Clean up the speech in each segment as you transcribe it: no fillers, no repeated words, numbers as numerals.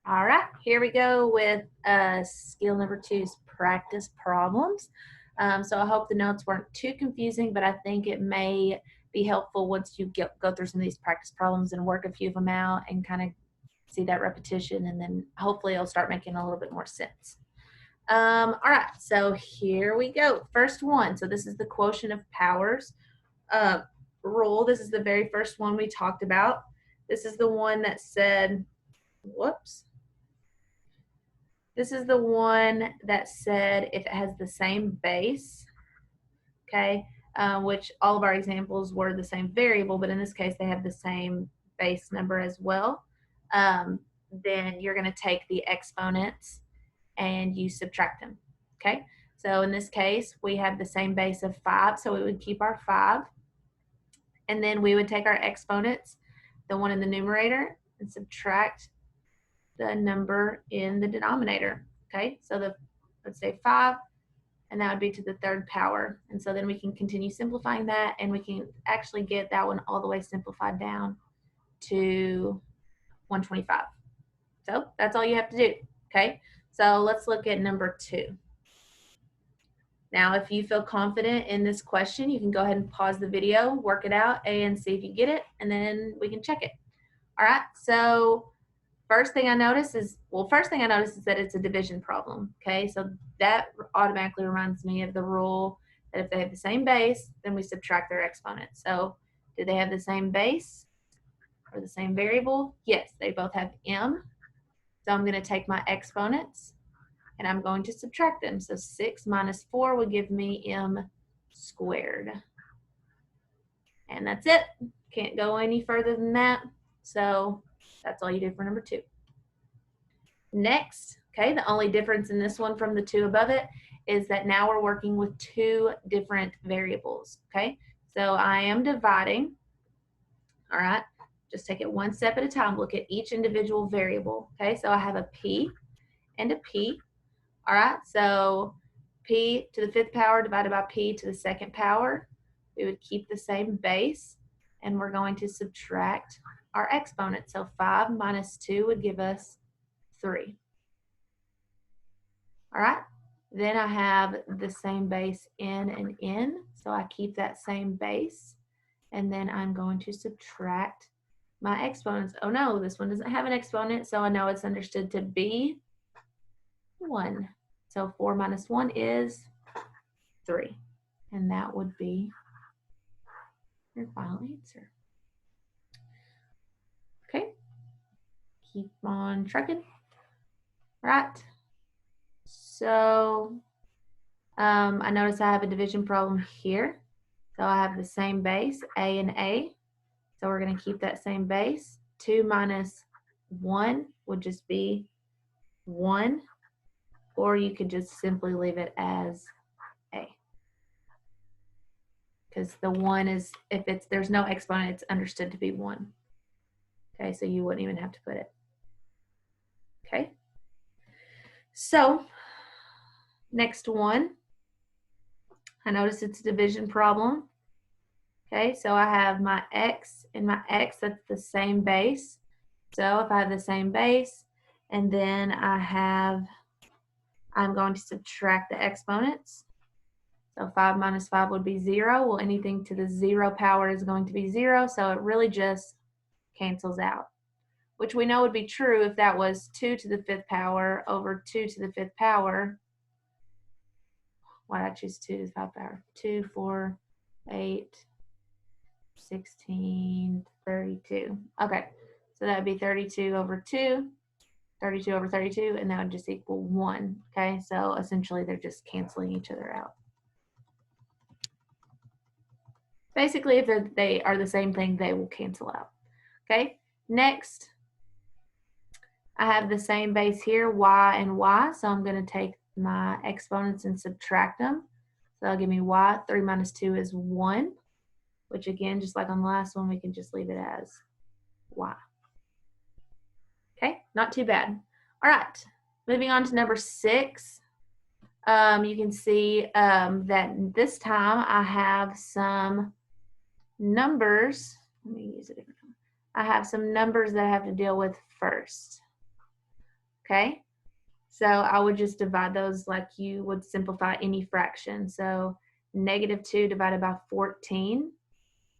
All right, here we go with skill number 2's practice problems. So I hope the notes weren't too confusing, but I think it may be helpful once you go through some of these practice problems and work a few of them out and kind of see that repetition, and then hopefully it'll start making a little bit more sense. All right, so here we go. First one, so this is the quotient of powers rule. This is the very first one we talked about. This is the one that said, whoops. This is the one that said if it has the same base, okay, which all of our examples were the same variable, but in this case they have the same base number as well, then you're going to take the exponents and you subtract them, okay? So in this case, we have the same base of 5, so we would keep our 5, and then we would take our exponents, the one in the numerator, and subtract the number in the denominator. Okay, so let's say 5, and that would be to the third power. And so then we can continue simplifying that, and we can actually get that one all the way simplified down to 125. So that's all you have to do. Okay, so let's look at number 2. Now, if you feel confident in this question, you can go ahead and pause the video, work it out, and see if you get it, and then we can check it. All right, so first thing I notice is that it's a division problem, okay? So that automatically reminds me of the rule that if they have the same base, then we subtract their exponents. So do they have the same base or the same variable? Yes, they both have m. So I'm going to take my exponents and I'm going to subtract them. So 6 minus 4 would give me m squared. And that's it. Can't go any further than that. So that's all you do for number 2. Next, okay, the only difference in this one from the 2 above it is that now we're working with 2 different variables, okay? So I am dividing, all right? Just take it one step at a time. Look at each individual variable, okay? So I have a p and a p, all right? So p to the 5th power divided by p to the 2nd power. We would keep the same base, and we're going to subtract our exponent. So 5 minus 2 would give us 3. All right, then I have the same base n and n, so I keep that same base, and then I'm going to subtract my exponents. Oh no, this one doesn't have an exponent, so I know it's understood to be 1. So 4 minus 1 is 3, and that would be your final answer. Okay, keep on trucking. Right. So I notice I have a division problem here. So I have the same base, a and a. So we're going to keep that same base. 2 minus 1 would just be 1. Or you could just simply leave it as a. Because the 1 is, if there's no exponent, it's understood to be 1. Okay, so you wouldn't even have to put it. Okay. So next one, I notice it's a division problem. Okay, so I have my x and my x, that's the same base. So if I have the same base, and then I'm going to subtract the exponents. So 5 minus 5 would be 0. Well, anything to the 0 power is going to be 0, so it really just cancels out, which we know would be true if that was 2 to the 5th power over 2 to the 5th power. Why did I choose 2 to the 5th power? 2, 4, 8, 16, 32. Okay, so that would be 32 over 2, 32 over 32, and that would just equal 1. Okay, so essentially they're just canceling each other out. Basically, if they are the same thing, they will cancel out. Okay, next, I have the same base here, y and y, so I'm going to take my exponents and subtract them. So that'll give me y. 3 minus 2 is 1, which again, just like on the last one, we can just leave it as y. Okay, not too bad. All right, moving on to number 6. You can see that this time I have some numbers. Let me use a different one. I have some numbers that I have to deal with first. okay? So I would just divide those like you would simplify any fraction. So -2 divided by 14,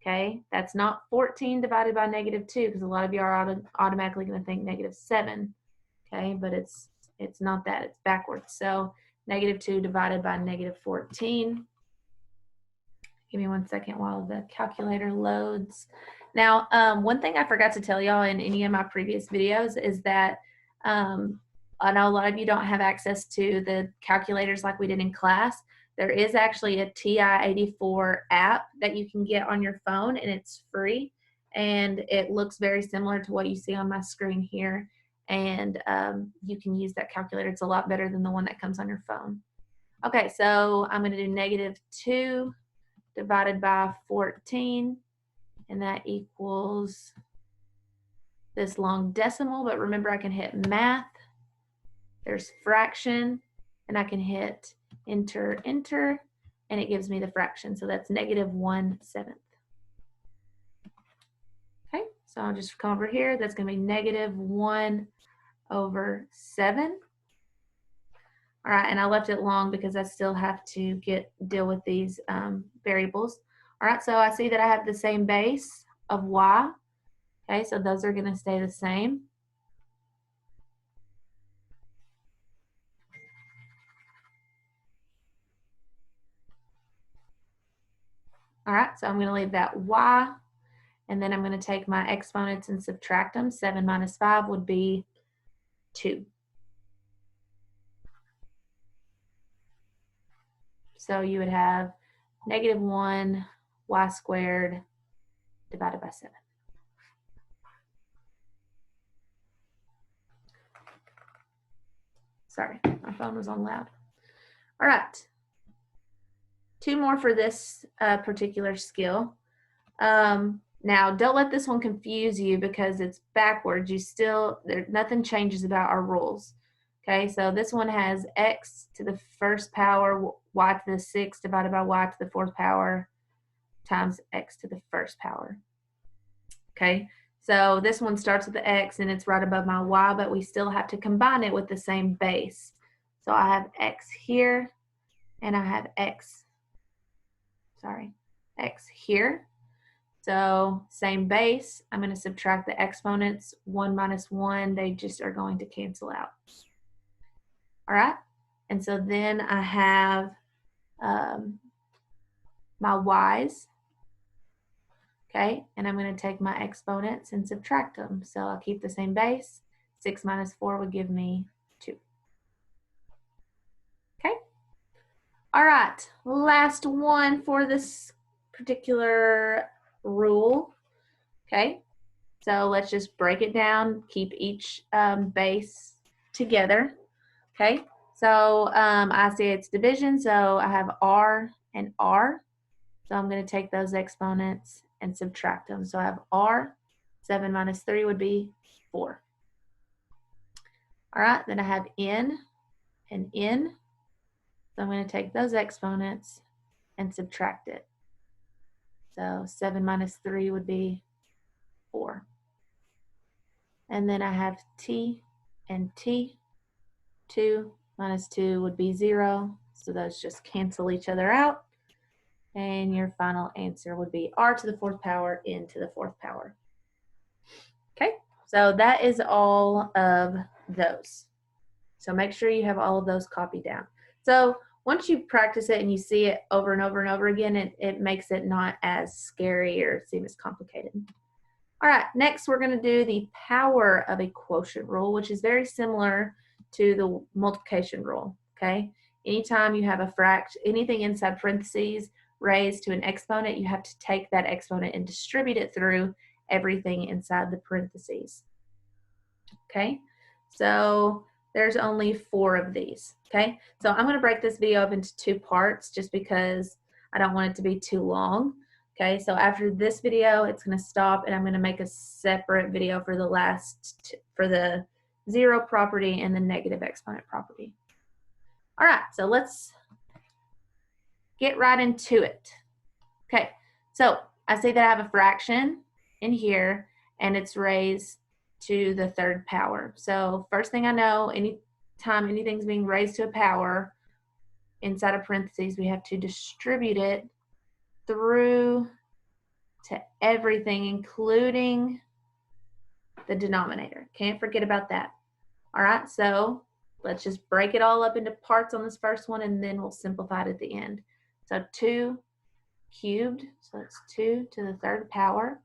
okay? That's not 14 divided by -2 because a lot of you are automatically going to think -7, okay? But it's not that, it's backwards. So -2 divided by -14. Give me 1 second while the calculator loads. Now, one thing I forgot to tell y'all in any of my previous videos is that I know a lot of you don't have access to the calculators like we did in class. There is actually a TI-84 app that you can get on your phone, and it's free. And it looks very similar to what you see on my screen here. And you can use that calculator. It's a lot better than the one that comes on your phone. Okay, so I'm going to do -2 divided by 14, and that equals this long decimal, but remember I can hit math, there's fraction, and I can hit enter, enter, and it gives me the fraction. So that's -1/7. Okay, so I'll just come over here, that's going to be -1/7. All right, and I left it long because I still have to deal with these variables. All right, so I see that I have the same base of y. Okay, so those are going to stay the same. All right, so I'm going to leave that y, and then I'm going to take my exponents and subtract them. 7 minus 5 would be 2. So you would have -1 y squared divided by 7. Sorry, my phone was on loud. All right, 2 more for this particular skill. Now, don't let this one confuse you because it's backwards. Nothing changes about our rules. Okay, so this one has x to the first power, y to the 6th divided by y to the 4th power times x to the first power. Okay, so this one starts with the x and it's right above my y, but we still have to combine it with the same base. So I have x here and I have x here. So same base, I'm going to subtract the exponents, 1 minus 1, they just are going to cancel out. All right, and so then I have my y's, okay, and I'm going to take my exponents and subtract them. So I'll keep the same base, 6 minus 4 would give me 2. Okay, all right, last one for this particular rule. Okay, so let's just break it down, keep each base together. Okay, so I see it's division, so I have r and r. So I'm going to take those exponents and subtract them. So I have r, 7 minus 3 would be 4. All right, then I have n and n. So I'm going to take those exponents and subtract it. So 7 minus 3 would be 4. And then I have t and t. 2 minus 2 would be 0. So those just cancel each other out. And your final answer would be r to the 4th power, n to the 4th power. Okay, so that is all of those. So make sure you have all of those copied down. So once you practice it and you see it over and over and over again, it makes it not as scary or seem as complicated. All right, next we're going to do the power of a quotient rule, which is very similar to the multiplication rule, okay? Anytime you have a fraction, anything inside parentheses raised to an exponent, you have to take that exponent and distribute it through everything inside the parentheses, okay? So there's only 4 of these, okay? So I'm going to break this video up into 2 parts just because I don't want it to be too long. Okay, so after this video, it's going to stop and I'm going to make a separate video for for the zero property and the negative exponent property. All right, so let's get right into it. Okay, so I say that I have a fraction in here and it's raised to the third power. So first thing I know, anytime anything's being raised to a power, inside of parentheses, we have to distribute it through to everything, including the denominator. Can't forget about that. All right, so let's just break it all up into parts on this first one, and then we'll simplify it at the end. So 2 cubed, so that's 2 to the third power.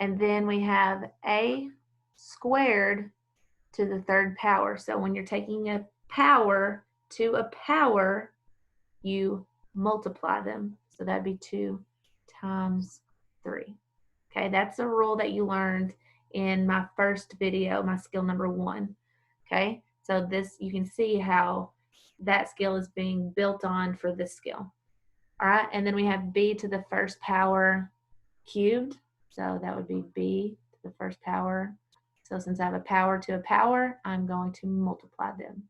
And then we have a squared to the third power. So when you're taking a power to a power, you multiply them. So that'd be 2 times 3. Okay, that's a rule that you learned in my first video, my skill number 1. Okay, so this, you can see how that skill is being built on for this skill. All right, and then we have b to the first power cubed. So that would be b to the first power. So since I have a power to a power, I'm going to multiply them.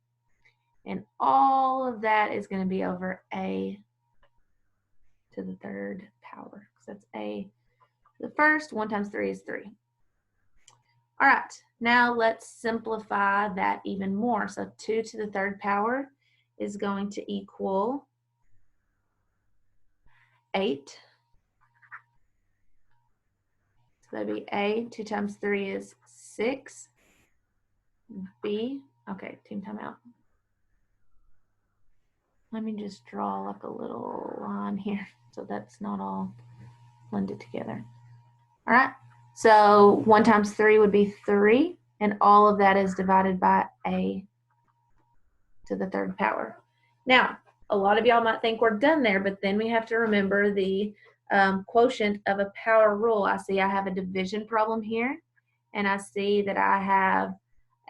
And all of that is going to be over a to the third power. So that's a to the first. 1 times 3 is 3. All right, now let's simplify that even more. So 2 to the third power is going to equal 8. So that'd be a. 2 times 3 is 6. B. Okay, team timeout. Let me just draw like a little line here so that's not all blended together. All right, so 1 times 3 would be 3, and all of that is divided by a to the third power. Now, a lot of y'all might think we're done there, but then we have to remember the quotient of a power rule. I see I have a division problem here, and I see that I have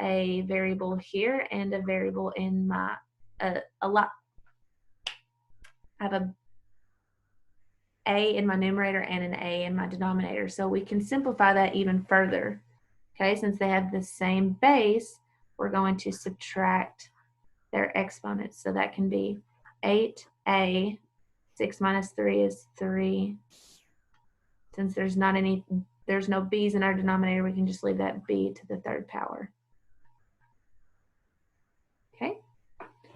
a variable here and a variable in my, I have a in my numerator and an a in my denominator. So we can simplify that even further. Okay, since they have the same base, we're going to subtract their exponents. So that can be 8a, 6 minus 3 is 3. Since there's no b's in our denominator, we can just leave that b to the third power. Okay,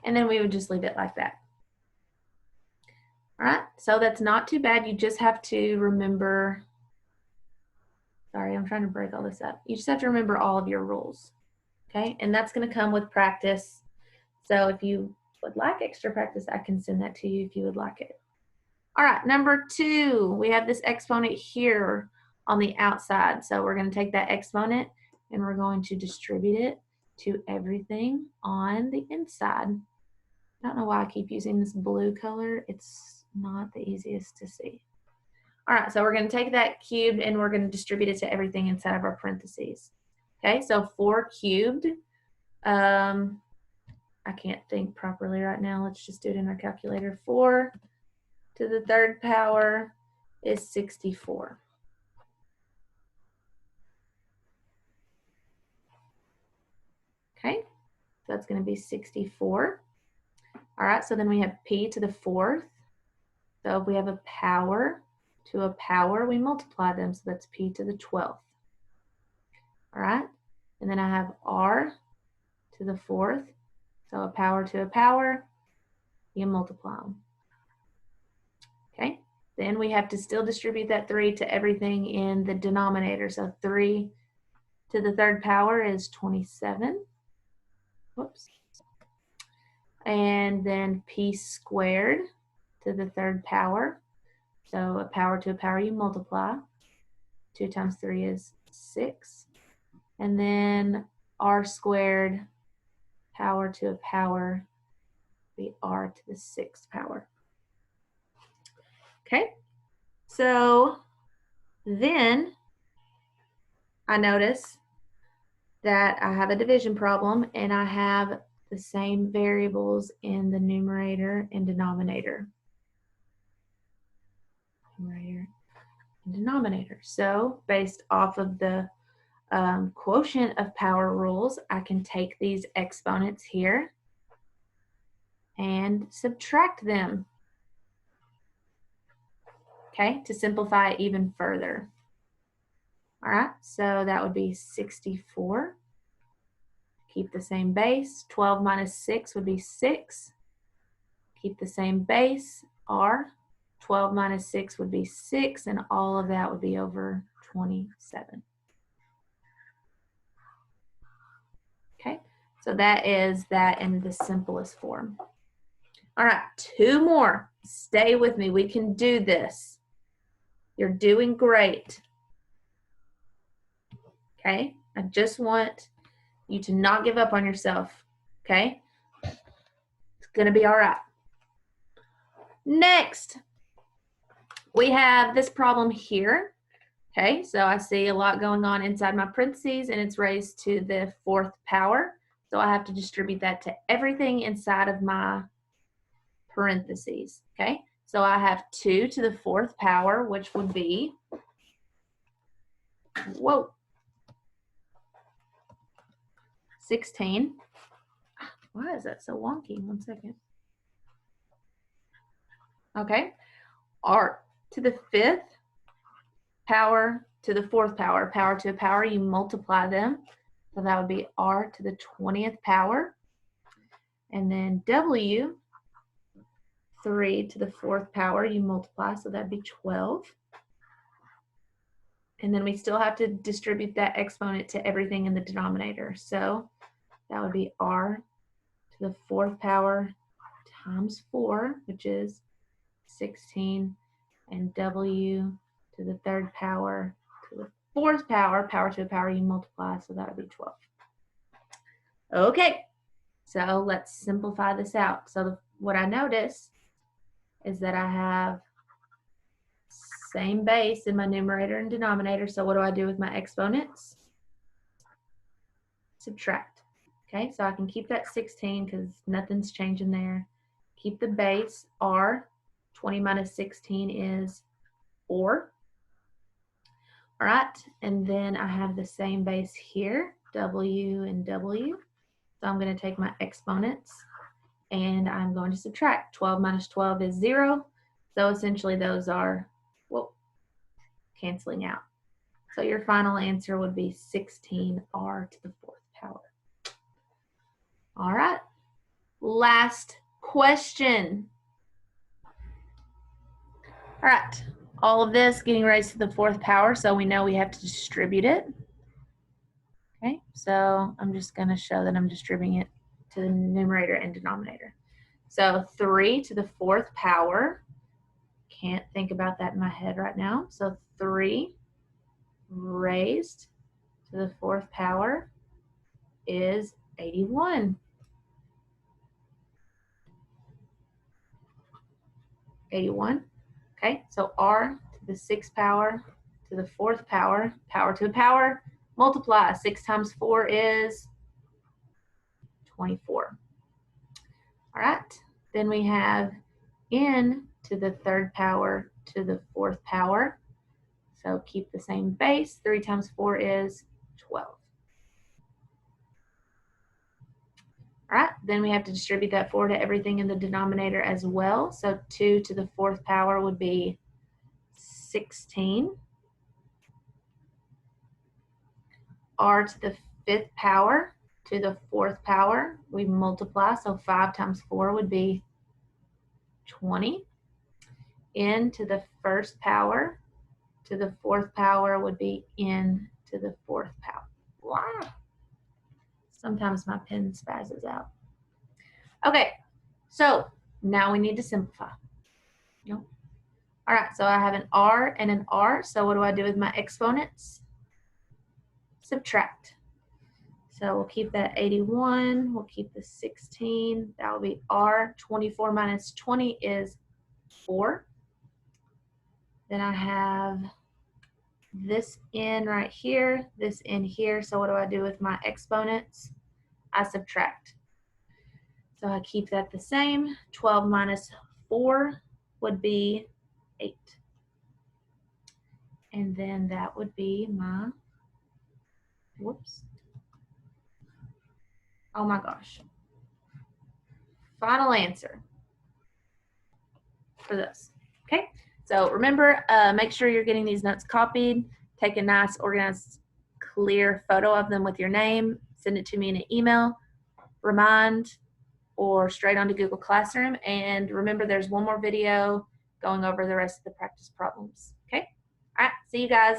and then we would just leave it like that. All right, so that's not too bad. You just have to remember, sorry, I'm trying to break all this up. You just have to remember all of your rules, okay? And that's gonna come with practice. So if you would like extra practice, I can send that to you if you would like it. All right, number 2, we have this exponent here on the outside. So we're gonna take that exponent and we're going to distribute it to everything on the inside. I don't know why I keep using this blue color. It's not the easiest to see. All right, so we're going to take that cubed and we're going to distribute it to everything inside of our parentheses. Okay, so 4 cubed. I can't think properly right now. Let's just do it in our calculator. 4 to the third power is 64. Okay, so that's going to be 64. All right, so then we have p to the fourth. So if we have a power to a power, we multiply them. So that's p to the 12th. All right, and then I have r to the 4th. So a power to a power, you multiply them. Okay, then we have to still distribute that 3 to everything in the denominator. So 3 to the third power is 27. Whoops. And then p squared to the third power. So a power to a power, you multiply. 2 times 3 is 6. And then r squared, power to a power, be r to the 6th power. Okay, so then I notice that I have a division problem and I have the same variables in the numerator and denominator. Numerator and denominator. So based off of the quotient of power rules, I can take these exponents here and subtract them. Okay, to simplify it even further. All right, so that would be 64. Keep the same base. 12 minus 6 would be 6. Keep the same base, r. 12 minus 6 would be 6, and all of that would be over 27. Okay, so that is that in the simplest form. All right, 2 more. Stay with me. We can do this. You're doing great. Okay, I just want you to not give up on yourself. Okay, it's going to be all right. Next, we have this problem here. Okay, so I see a lot going on inside my parentheses, and it's raised to the 4th power. So I have to distribute that to everything inside of my parentheses. Okay, so I have 2 to the 4th power, which would be, whoa, 16. Why is that so wonky? 1 second. Okay, r to the 5th power to the 4th power, power to a power, you multiply them. So that would be r to the 20th power. And then w, 3 to the 4th power, you multiply, so that'd be 12. And then we still have to distribute that exponent to everything in the denominator. So that would be r to the 4th power times 4, which is 16, and w to the 3rd power to the 4th power, power to a power, you multiply, so that would be 12. Okay, so let's simplify this out. So what I notice is that I have same base in my numerator and denominator. So what do I do with my exponents? Subtract. Okay, so I can keep that 16 because nothing's changing there. Keep the base, r. 20 minus 16 is 4. All right, and then I have the same base here, w and w. So I'm going to take my exponents and I'm going to subtract. 12 minus 12 is 0. So essentially those are, whoa, canceling out. So your final answer would be 16r to the 4th power. All right, last question. All right, all of this getting raised to the 4th power, so we know we have to distribute it. Okay, so I'm just going to show that I'm distributing it to the numerator and denominator. So 3 to the 4th power, can't think about that in my head right now. So 3 raised to the 4th power is 81. 81. Okay, so r to the 6th power to the 4th power, power to the power, multiply. 6 times 4 is 24. All right, then we have n to the 3rd power to the 4th power. So keep the same base. 3 times 4 is 12. All right, then we have to distribute that 4 to everything in the denominator as well. So 2 to the 4th power would be 16. R to the 5th power to the 4th power, we multiply. So 5 times 4 would be 20. N to the 1st power to the 4th power would be n to the 4th power. Wow. Sometimes my pen spazzes out. Okay, so now we need to simplify. Nope. All right, so I have an r and an r. So what do I do with my exponents? Subtract. So we'll keep that 81. We'll keep the 16. That will be r. 24 minus 20 is 4. Then I have this n right here, this n here. So what do I do with my exponents? I subtract. So I keep that the same. 12 minus 4 would be 8. And then that would be my, whoops. Oh my gosh. Final answer for this. Okay, so remember, make sure you're getting these notes copied. take a nice, organized, clear photo of them with your name, send it to me in an email, remind, or straight onto Google Classroom. And remember, there's one more video going over the rest of the practice problems. Okay? All right, see you guys.